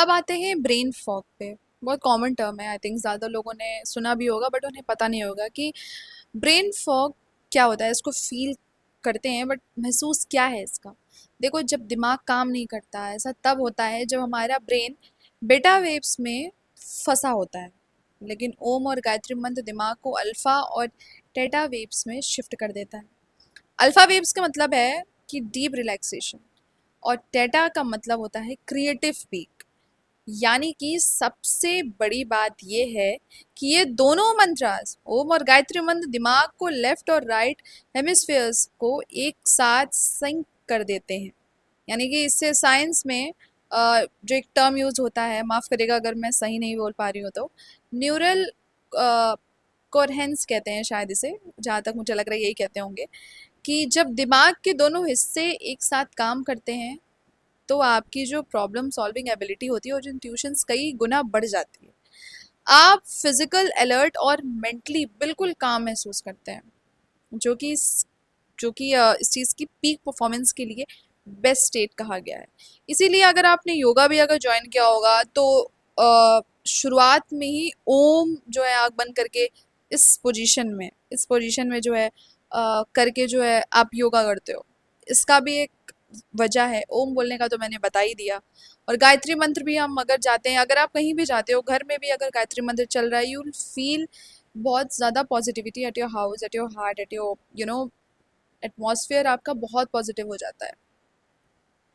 अब आते हैं ब्रेन फॉग पे। बहुत कॉमन टर्म है, आई थिंक ज़्यादा लोगों ने सुना भी होगा बट उन्हें पता नहीं होगा कि ब्रेन फॉग क्या होता है। इसको फील करते हैं बट महसूस क्या है इसका। देखो, जब दिमाग काम नहीं करता है ऐसा तब होता है जब हमारा ब्रेन बेटा वेव्स में फंसा होता है, लेकिन ओम और गायत्री मंत्र दिमाग को अल्फा और टेटा वेव्स में शिफ्ट कर देता है। अल्फा वेव्स का मतलब है कि डीप रिलैक्सेशन, और टेटा का मतलब होता है क्रिएटिव पीक। यानी कि सबसे बड़ी बात ये है कि ये दोनों मंत्रास ओम और गायत्री मंत्र दिमाग को लेफ्ट और राइट हेमिस्फेयर्स को एक साथ सिंक कर देते हैं। यानी कि इससे साइंस में जो एक टर्म यूज होता है, माफ़ करिएगा अगर मैं सही नहीं बोल पा रही हूँ, तो न्यूरल कोरहेंस कहते हैं शायद इसे, जहाँ तक मुझे लग रहा है यही कहते होंगे, कि जब दिमाग के दोनों हिस्से एक साथ काम करते हैं तो आपकी जो प्रॉब्लम सॉल्विंग एबिलिटी होती है और जो इंट्यूशंस कई गुना बढ़ जाती है। आप फिजिकल अलर्ट और मेंटली बिल्कुल काम महसूस करते हैं, जो कि इस चीज़ की पीक परफॉर्मेंस के लिए बेस्ट स्टेट कहा गया है। इसीलिए अगर आपने योगा भी अगर ज्वाइन किया होगा तो शुरुआत में ही ओम जो है आँख बंद करके इस पोजीशन में जो है करके जो है आप योगा करते हो। इसका भी एक वजह है, ओम बोलने का तो मैंने बता ही दिया। और गायत्री मंत्र भी हम अगर जाते हैं, अगर आप कहीं भी जाते हो, घर में भी अगर गायत्री मंत्र चल रहा है, यू विल फील बहुत ज़्यादा positivity at your house, at your heart, at your atmosphere आपका बहुत पॉजिटिव हो जाता है।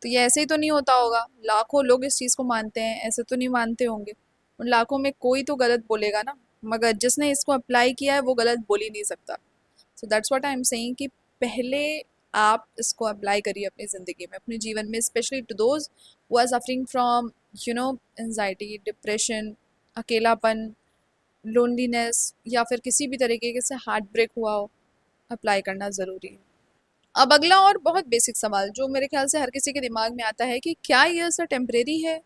तो ये ऐसे ही तो नहीं होता होगा, लाखों लोग इस चीज़ को मानते हैं, ऐसे तो नहीं मानते होंगे। उन लाखों में कोई तो गलत बोलेगा ना, मगर जिसने इसको अप्लाई किया है वो गलत बोल ही नहीं सकता। So that's what I am saying कि पहले आप इसको अप्लाई करिए अपनी ज़िंदगी में, अपने जीवन में, specially to those who are suffering from anxiety, depression, अकेलापन, लोनलीनेस, या फिर किसी भी तरीके से हार्ट ब्रेक हुआ हो। अप्लाई करना ज़रूरी है। अब अगला और बहुत बेसिक सवाल जो मेरे ख्याल से हर किसी के दिमाग में आता है कि क्या ये असर टेम्परेरी है।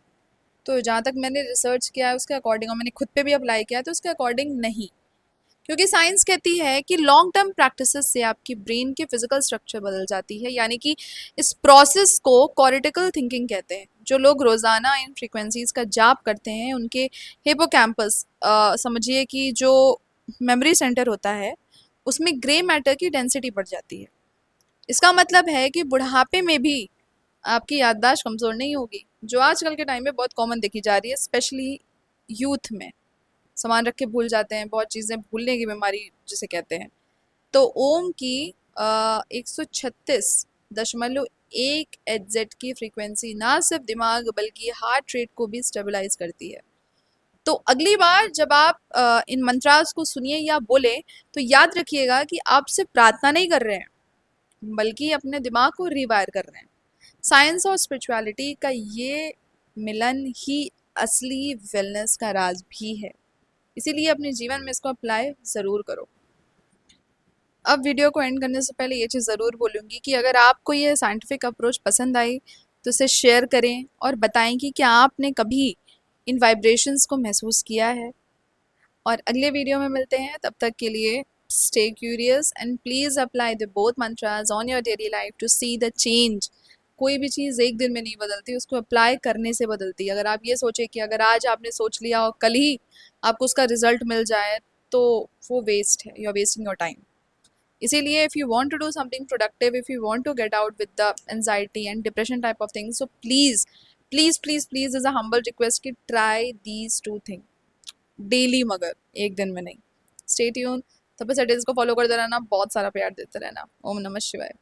तो जहाँ तक मैंने रिसर्च किया है उसके अकॉर्डिंग, और मैंने खुद पे भी अप्लाई किया है, तो उसके अकॉर्डिंग नहीं। क्योंकि साइंस कहती है कि लॉन्ग टर्म प्रैक्टिसेस से आपकी ब्रेन की फिजिकल स्ट्रक्चर बदल जाती है। यानी कि इस प्रोसेस को कॉर्टिकल थिंकिंग कहते हैं। जो लोग रोजाना इन फ्रीक्वेंसीज का जाप करते हैं उनके हिपोकैम्पस, समझिए कि जो मेमोरी सेंटर होता है, उसमें ग्रे मैटर की डेंसिटी बढ़ जाती है। इसका मतलब है कि बुढ़ापे में भी आपकी याददाश्त कमज़ोर नहीं होगी, जो आजकल के टाइम में बहुत कॉमन देखी जा रही है, स्पेशली यूथ में। सामान रख के भूल जाते हैं, बहुत चीज़ें भूलने की बीमारी जिसे कहते हैं। तो ओम की 136.1 की फ्रीक्वेंसी ना सिर्फ दिमाग बल्कि हार्ट रेट को भी स्टेबलाइज करती है। तो अगली बार जब आप इन मंत्रास को सुनिए या बोले, तो याद रखिएगा कि आप सिर्फ प्रार्थना नहीं कर रहे हैं बल्कि अपने दिमाग को रिवायर कर रहे हैं। साइंस और स्पिरिचुअलिटी का ये मिलन ही असली वेलनेस का राज भी है। इसीलिए अपने जीवन में इसको अप्लाई ज़रूर करो। अब वीडियो को एंड करने से पहले ये चीज़ ज़रूर बोलूँगी कि अगर आपको ये साइंटिफिक अप्रोच पसंद आई तो इसे शेयर करें और बताएं कि क्या आपने कभी इन वाइब्रेशंस को महसूस किया है। और अगले वीडियो में मिलते हैं, तब तक के लिए stay curious and please apply the both mantras on your daily life to see the change. कोई भी चीज़ एक दिन में नहीं बदलती, उसको अप्लाई करने से बदलती है। अगर आप ये सोचें कि अगर आज आपने सोच लिया और कल ही आपको उसका रिजल्ट मिल जाए, तो वो वेस्ट है, you are wasting your time. इसीलिए if you want to do something productive, if you want to get out with the anxiety and depression type of things, so please please please please is a humble request कि try these two thing daily, मगर एक दिन में नहीं। Stay tune. तब तक को follow करते रहना, बहुत सारा प्यार देते रहना। ओम नमः शिवाय।